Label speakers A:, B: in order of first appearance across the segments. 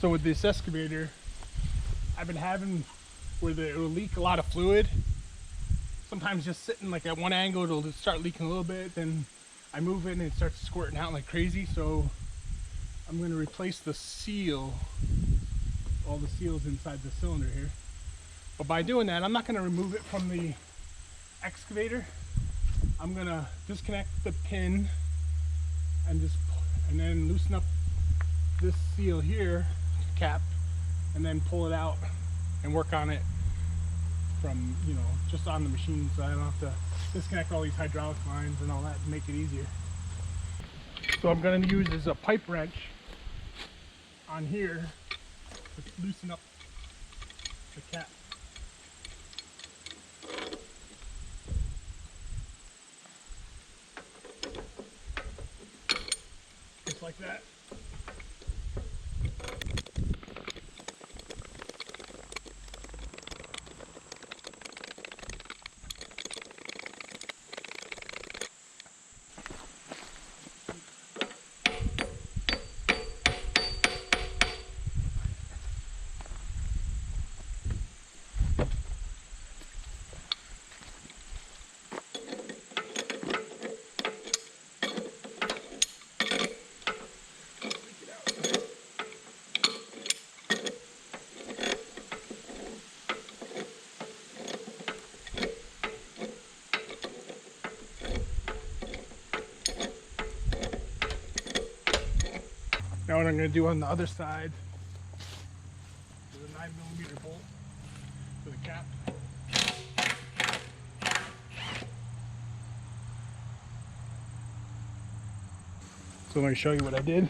A: So with this excavator, I've been having where it will leak a lot of fluid. Sometimes just sitting like at one angle, it'll just start leaking a little bit, then I move it and it starts squirting out like crazy. So I'm going to replace the seal, all the seals inside the cylinder here. But by doing that, I'm not going to remove it from the excavator. I'm going to disconnect the pin and then loosen up this seal here, cap, and then pull it out and work on it from, you know, just on the machine, so I don't have to disconnect all these hydraulic lines and all that to make it easier. So I'm going to use is a pipe wrench on here to loosen up the cap. Just like that. Now what I'm going to do on the other side is a 9mm bolt for the cap. So let me show you what I did.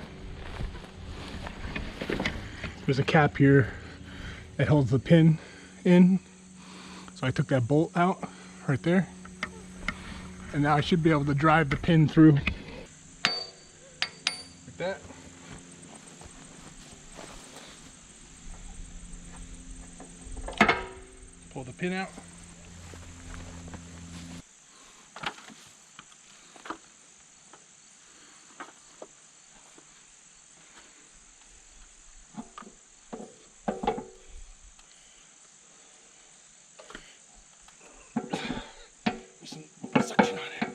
A: There's a cap here that holds the pin in. So I took that bolt out right there. And now I should be able to drive the pin through like that. Pull the pin out. Some suction on it.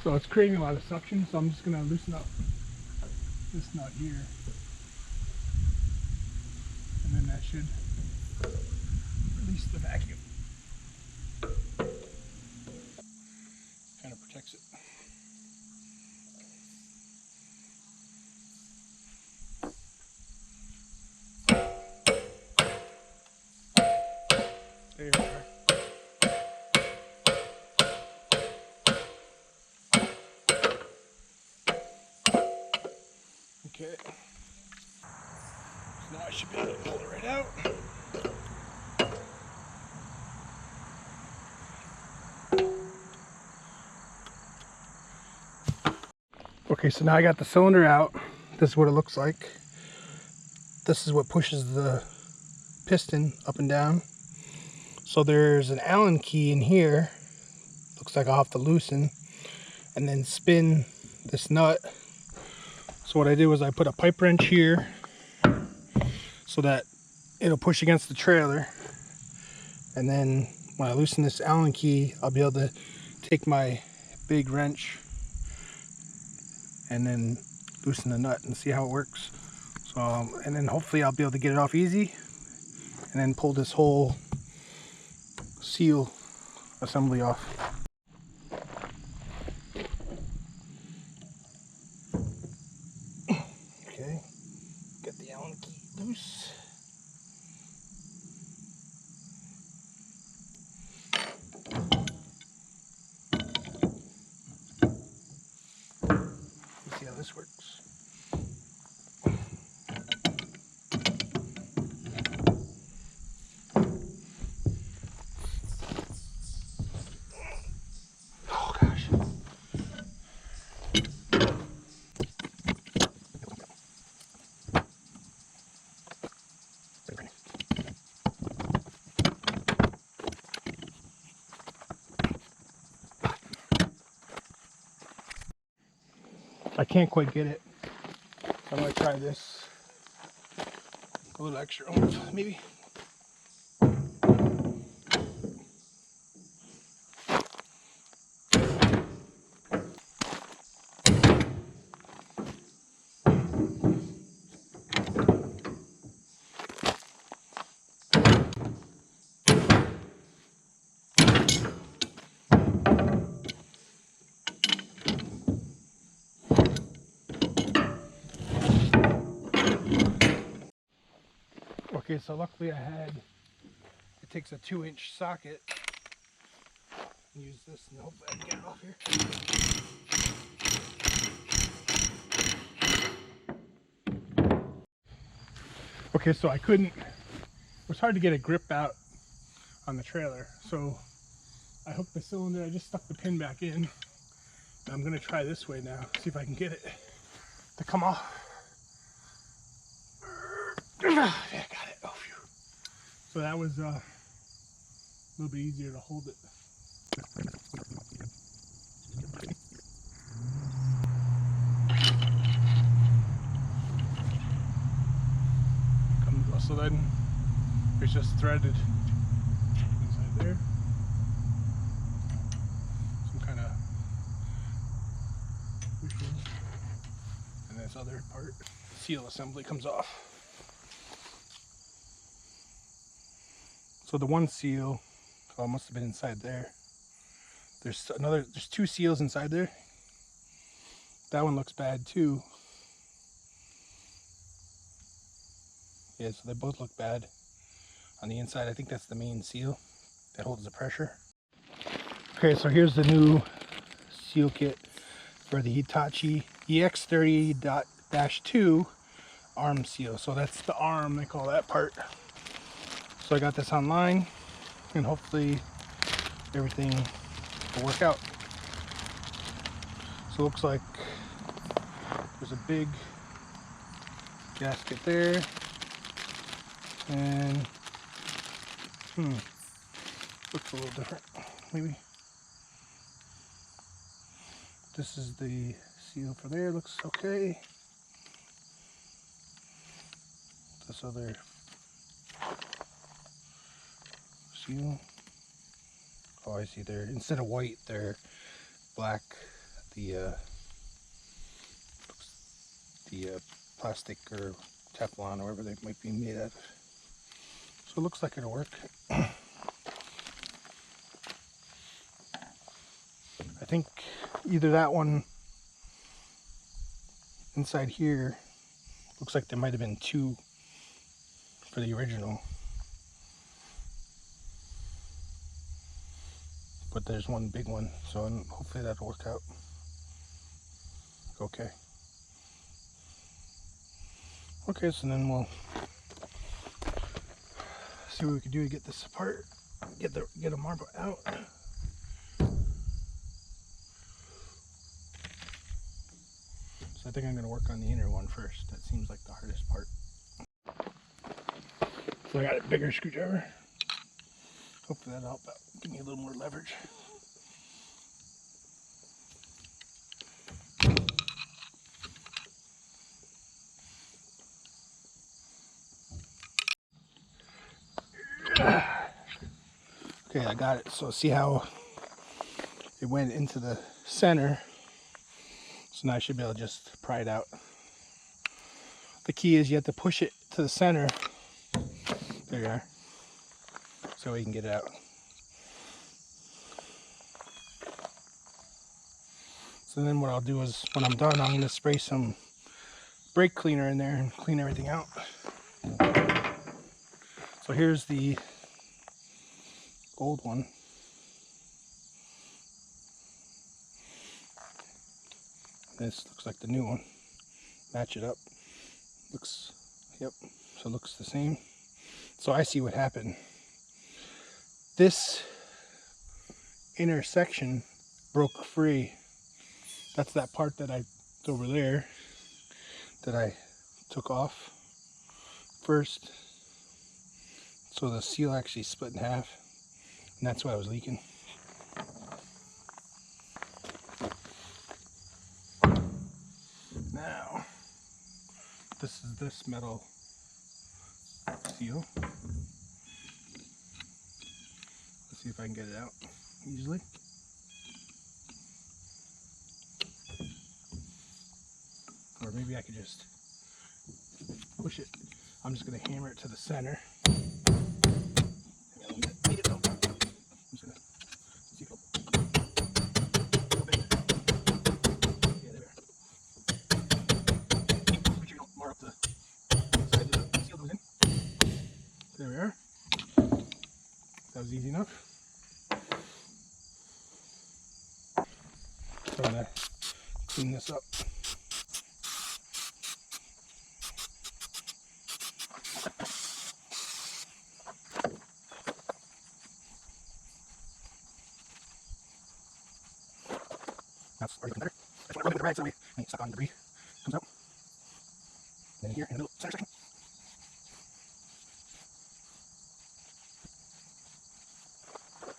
A: So it's creating a lot of suction, so I'm just going to loosen up this nut here, and then that should release the vacuum. Kind of protects it. There you are. Okay. So now I should be able to pull it right out. Okay, so now I got the cylinder out. This is what it looks like. This is what pushes the piston up and down. So there's an Allen key in here. Looks like I'll have to loosen and then spin this nut. So what I did was I put a pipe wrench here so that it'll push against the trailer. And then when I loosen this Allen key, I'll be able to take my big wrench and then loosen the nut and see how it works. So, and then hopefully I'll be able to get it off easy and then pull this whole seal assembly off. Okay, get the Allen key loose. Let's see how this works. I can't quite get it. So I'm going to try this. A little extra oomph, maybe. Okay, so luckily it takes a 2-inch socket. Use this and hopefully I can get it off here. Okay, so it was hard to get a grip out on the trailer. So I hooked the cylinder, I just stuck the pin back in. I'm gonna try this way now, see if I can get it to come off. Yeah, got it. Oh, phew. So that was a little bit easier to hold it. So then it's just threaded inside there. Some kind of bushing. And this other part, seal assembly, comes off. So the one seal, oh, it must have been inside there. There's 2 seals inside there. That one looks bad too. Yeah, so they both look bad on the inside. I think that's the main seal that holds the pressure. Okay, so here's the new seal kit for the Hitachi EX-30-2 arm seal. So that's the arm, they call that part. So I got this online and hopefully everything will work out. So it looks like there's a big gasket there. And looks a little different, maybe. This is the seal for there, looks okay. This other seal. Oh, I see there. Instead of white, they're black. The plastic or Teflon or whatever they might be made out of. So it looks like it'll work. I think either that one inside here, looks like there might have been 2 for the original. But there's one big one, so hopefully that'll work out okay. Okay, so then we'll see what we can do to get this apart, get a marble out. So I think I'm going to work on the inner one first. That seems like the hardest part. So I got a bigger screwdriver. Hopefully that'll help out. Give me a little more leverage. Okay, I got it. So see how it went into the center. So now I should be able to just pry it out. The key is you have to push it to the center. There you are. So we can get it out. So then what I'll do is, when I'm done, I'm going to spray some brake cleaner in there and clean everything out. So here's the old one. This looks like the new one. Match it up. Looks, yep, so it looks the same. So I see what happened. This inner section broke free. That's that part that it's over there that I took off first. So the seal actually split in half, and that's why I was leaking. this is this metal seal. Let's see if I can get it out easily. Or maybe I could just push it. I'm just going to hammer it to the center. There we are. That was easy enough. So I'm going to clean this up. That's already looking better. That's when I rub it with the rag so that way any stuck on debris comes out. Then here in the middle center section.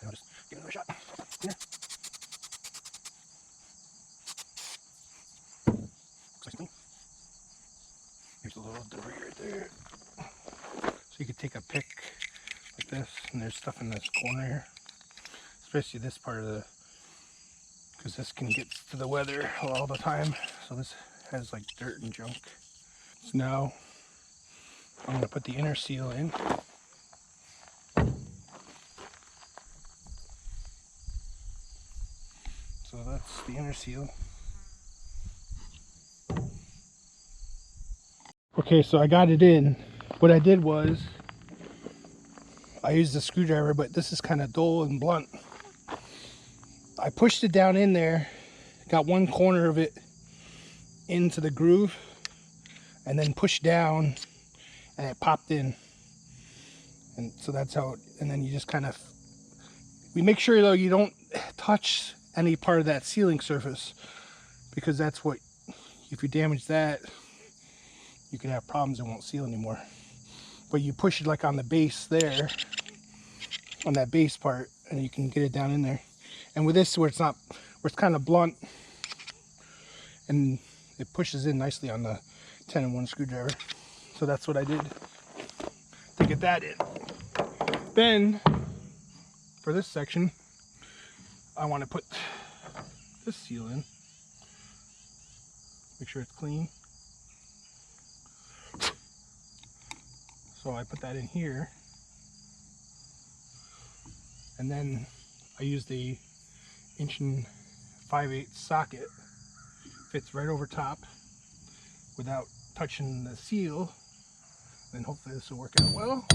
A: And I'll just give it another shot. Here. Looks nice and clean. Here's a little debris right there. So you could take a pick like this, and there's stuff in this corner here. Especially this part of the, because this can get to the weather all the time. So this has like dirt and junk. So now I'm going to put the inner seal in. So that's the inner seal. Okay, so I got it in. What I did was I used a screwdriver, but this is kind of dull and blunt. I pushed it down in there, got one corner of it into the groove, and then pushed down, and it popped in. And so that's how, and then you just kind of, we make sure though you don't touch any part of that sealing surface, because that's what, if you damage that, you can have problems, it won't seal anymore. But you push it like on the base there, on that base part, and you can get it down in there. And with this, where it's not, where it's kind of blunt, and it pushes in nicely on the 10-in-1 screwdriver. So that's what I did to get that in. Then, for this section, I want to put this seal in. Make sure it's clean. So I put that in here. And then I use the 1 5/8 socket. Fits right over top without touching the seal. Then hopefully this will work out well.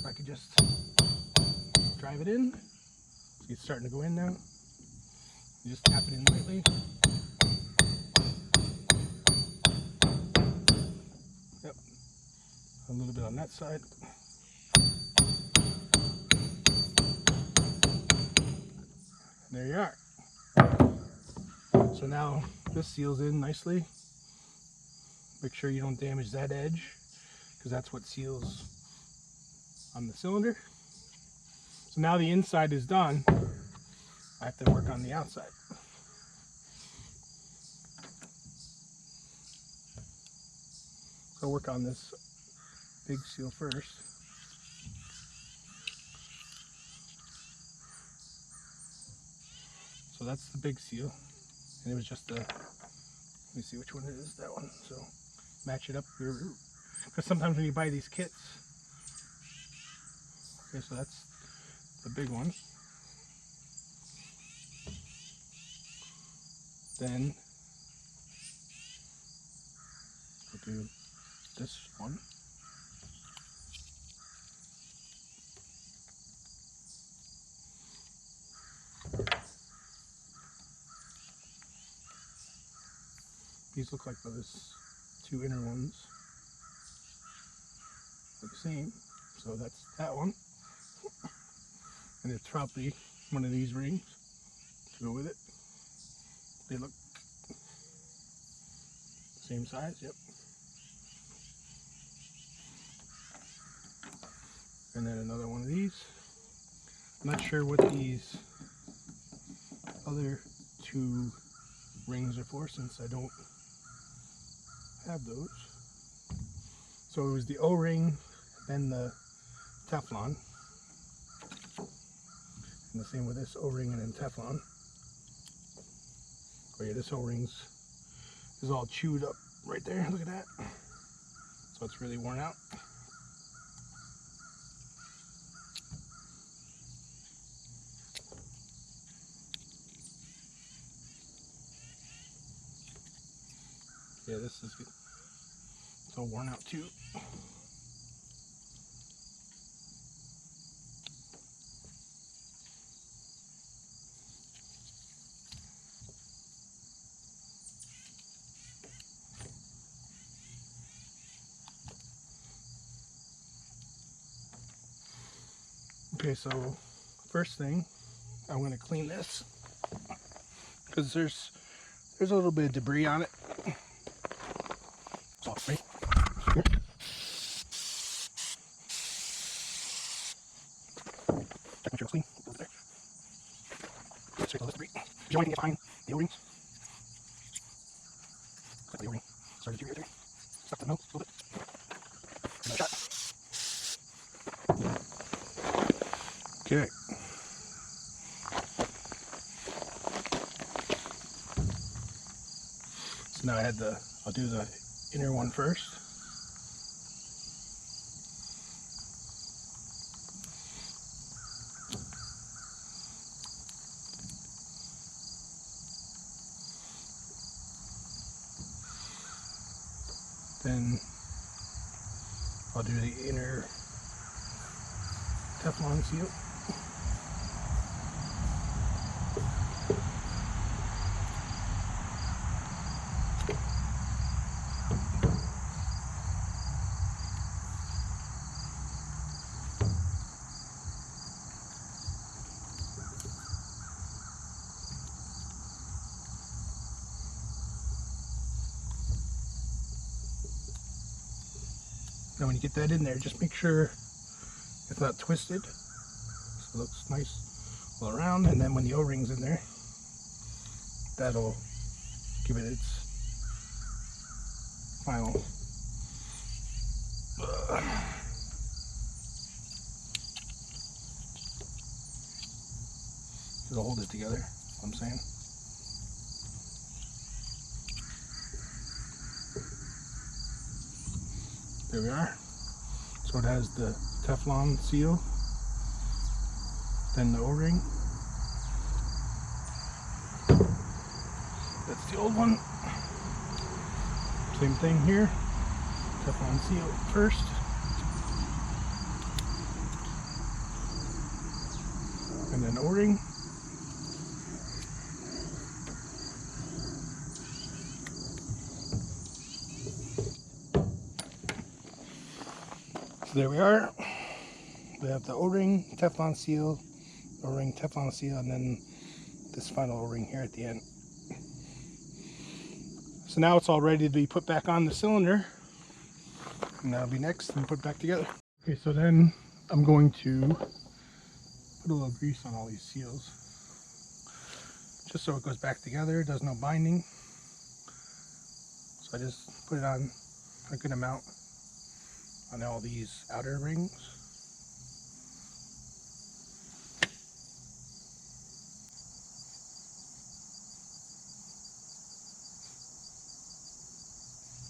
A: I could just drive it in. See, it's starting to go in now. You just tap it in lightly. Yep. A little bit on that side. There you are. So now this seals in nicely. Make sure you don't damage that edge, because that's what seals on the cylinder. So now the inside is done. I have to work on the outside. So I'll work on this big seal first. So that's the big seal. And it was just a, let me see which one it is, that one. So match it up, because sometimes when you buy these kits, okay, so that's the big one. Then we'll do this one. These look like those two inner ones are the same, so that's that one. And it's probably one of these rings to go with it. They look the same size, yep. And then another one of these. I'm not sure what these other two rings are for, since I don't have those. So it was the O-ring, then the Teflon. And the same with this O-ring and then Teflon. Oh yeah, this O-ring's is all chewed up right there. Look at that. So it's really worn out. Yeah, this is good. It's all worn out too. Okay, so first thing, I'm going to clean this because there's a little bit of debris on it. So, right here. Check make sure it's clean. Over there. Straight all this debris. If you want anything behind the O-rings, clip the O-ring. Started through right there. Stuff the nose a little bit. Another shot. Okay. So now I'll do the inner one first. Then I'll do the inner Teflon seal. Now when you get that in there, just make sure it's not twisted, so it looks nice all around, and then when the O-ring's in there, that'll give it its final it'll hold it together, that's what I'm saying. There we are. So it has the Teflon seal, then the O-ring. That's the old one. Same thing here. Teflon seal first. And then O-ring. So there we are. We have the O-ring, Teflon seal, O-ring, Teflon seal, and then this final O-ring here at the end. So now it's all ready to be put back on the cylinder, and that'll be next and put it back together. Okay, so then I'm going to put a little grease on all these seals, just so it goes back together, does no binding. So I just put it on a good amount on all these outer rings.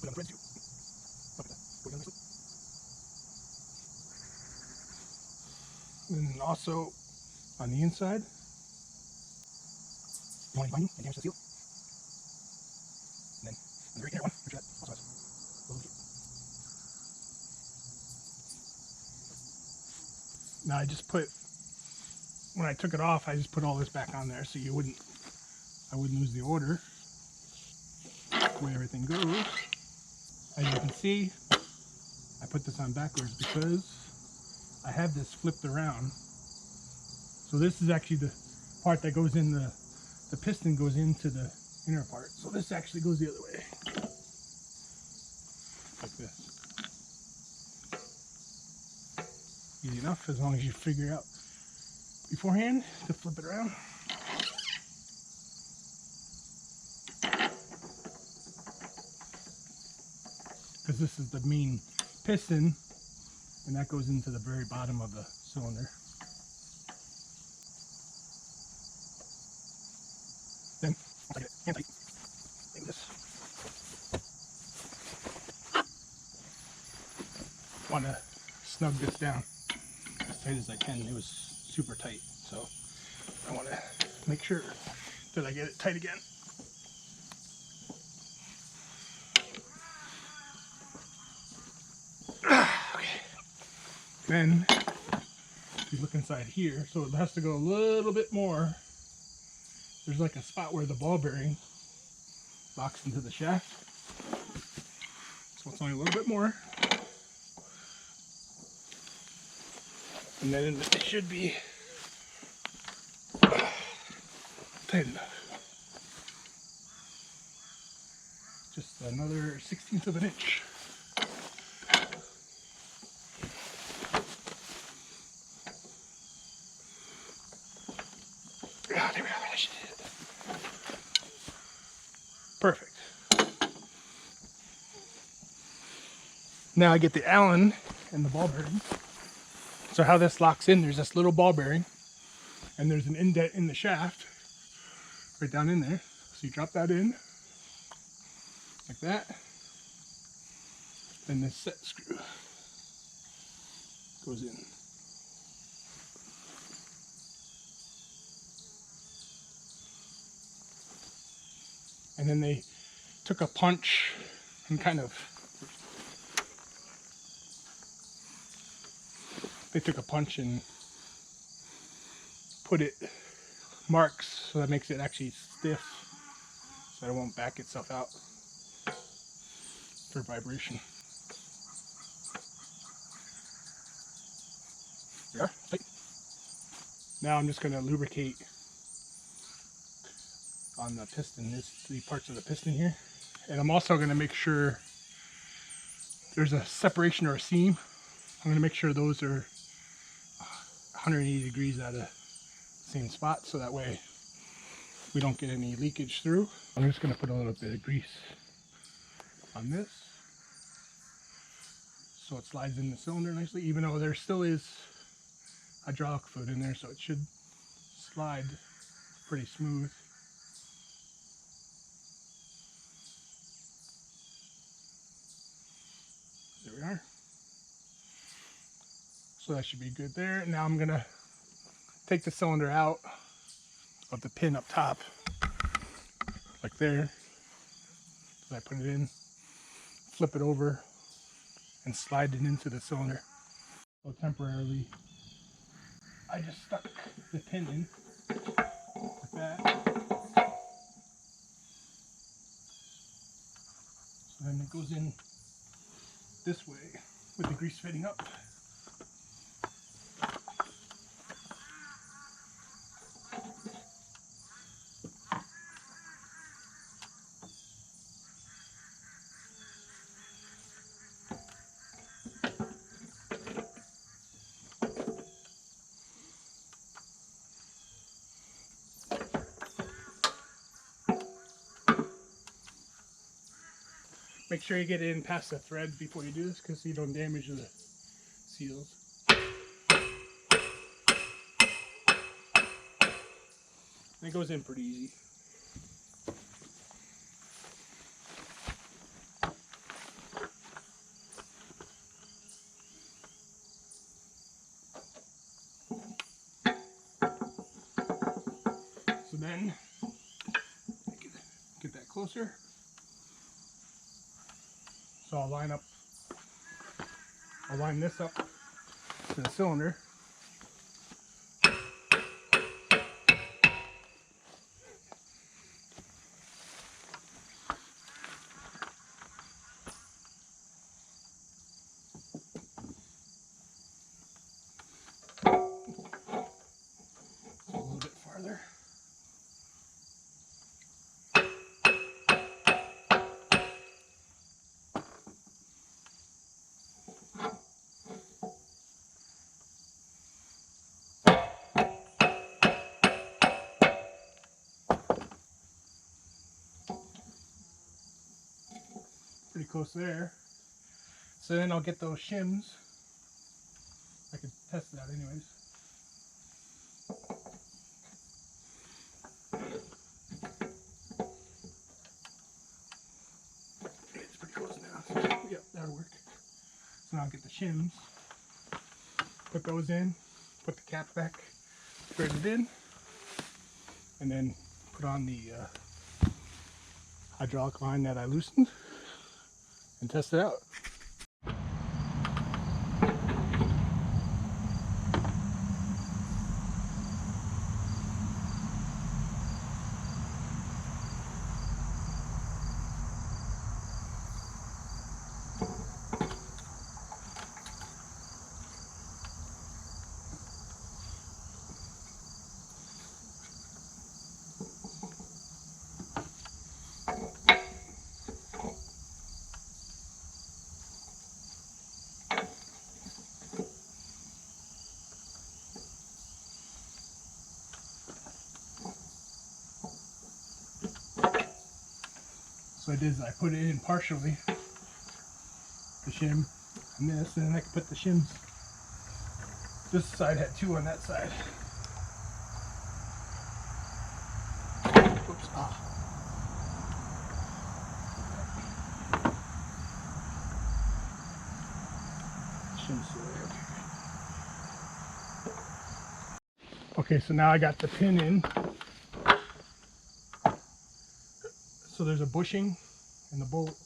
A: Put on the threads too. Look at that. Put it on nicely. And then also on the inside, you want any binding, and damage the seal. And then on the very inner one, make sure that also has a little bit. Now I just put, when I took it off, I just put all this back on there so I wouldn't lose the order, the way everything goes. As you can see, I put this on backwards because I have this flipped around. So this is actually the part that goes in the piston goes into the inner part. So this actually goes the other way. Like this. Easy enough as long as you figure out beforehand to flip it around. Because this is the main piston, and that goes into the very bottom of the cylinder. Then I'll take it hand tight. Like this. Want to snug this down as tight as I can. It was super tight, so I want to make sure that I get it tight again. Okay. Then if you look inside here, so it has to go a little bit more. There's like a spot where the ball bearing locks into the shaft, so it's only a little bit more. And then it should be tight enough. Just another 1/16 of an inch. Ah, there we go. That should hit it. Perfect. Now I get the Allen and the ball bearing. So how this locks in, there's this little ball bearing, and there's an indent in the shaft, right down in there. So you drop that in, like that. Then this set screw goes in. And then they took a punch and kind of, put it marks, so that makes it actually stiff, so it won't back itself out for vibration. Yeah. Now I'm just going to lubricate on the piston, the parts of the piston here, and I'm also going to make sure there's a separation or a seam. I'm going to make sure those are 180 degrees out of the same spot, so that way we don't get any leakage through. I'm just going to put a little bit of grease on this so it slides in the cylinder nicely, even though there still is hydraulic fluid in there, so it should slide pretty smooth. There we are. So that should be good there. Now I'm gonna take the cylinder out of the pin up top, like there. So I put it in, flip it over, and slide it into the cylinder. So temporarily, I just stuck the pin in, like that. So then it goes in this way with the grease fitting up. Make sure you get it in past the thread before you do this, because you don't damage the seals. And it goes in pretty easy. So then, get that closer. So I'll line this up to the cylinder. A little bit farther. Pretty close there. So then I'll get those shims. I could test it out anyways. It's pretty close now. Yep, that'll work. So now I'll get the shims, put those in, put the cap back, thread it in, and then put on the hydraulic line that I loosened and test it out. So I did is I put it in partially, the shim and this, and then I can put the shims. This side had two on that side. Oops. Ah. Okay, so now I got the pin in. So there's a bushing and the bolt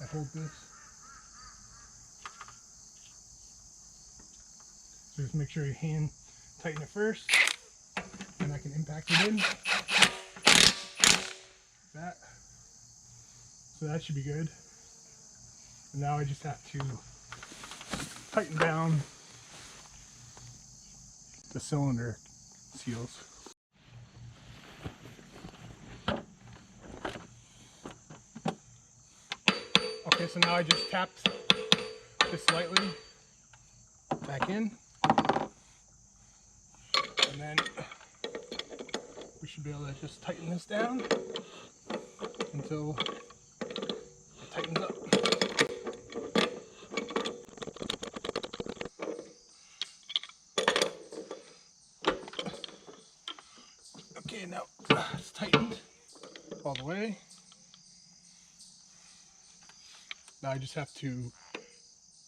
A: that holds this. So just make sure your hand tighten it first, and I can impact it in. That. So that should be good. And now I just have to tighten down the cylinder seals. Okay, so now I just tapped this slightly back in, and then we should be able to just tighten this down until it tightens up. Okay, now it's tightened all the way. Now I just have to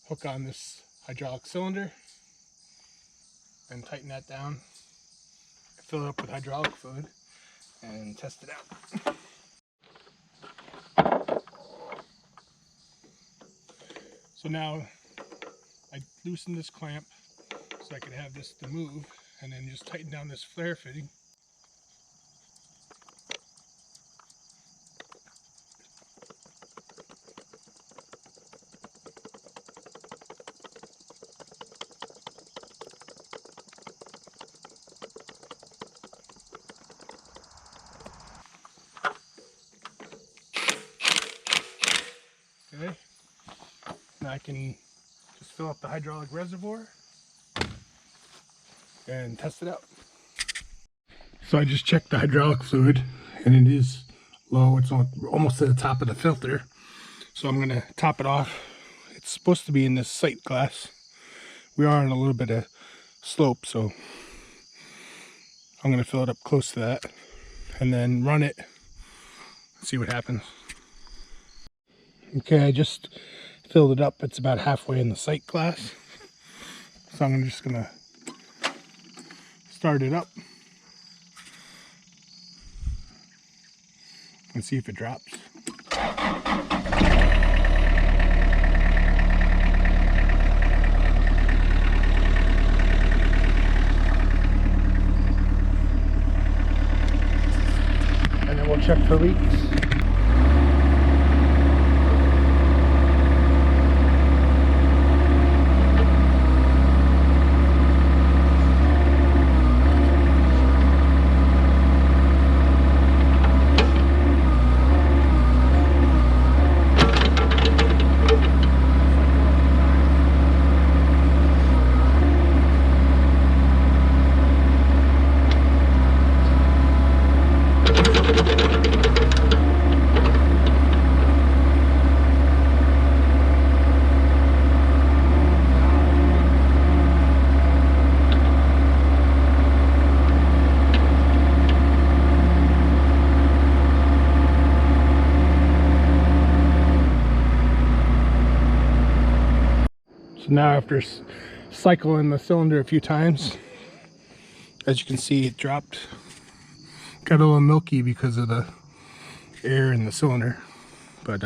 A: hook on this hydraulic cylinder and tighten that down, fill it up with hydraulic fluid, and test it out. So now I loosened this clamp so I could have this to move, and then just tighten down this flare fitting. Okay, now I can just fill up the hydraulic reservoir and test it out. So I just checked the hydraulic fluid and it is low. It's almost to the top of the filter. So I'm going to top it off. It's supposed to be in this sight glass. We are on a little bit of slope, so I'm going to fill it up close to that and then run it, see what happens. Okay, I just filled it up. It's about halfway in the sight glass. So I'm just going to start it up and see if it drops. And then we'll check for leaks. So now after cycling the cylinder a few times, as you can see, it dropped. Got a little milky because of the air in the cylinder, but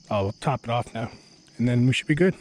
A: I'll top it off now and then we should be good.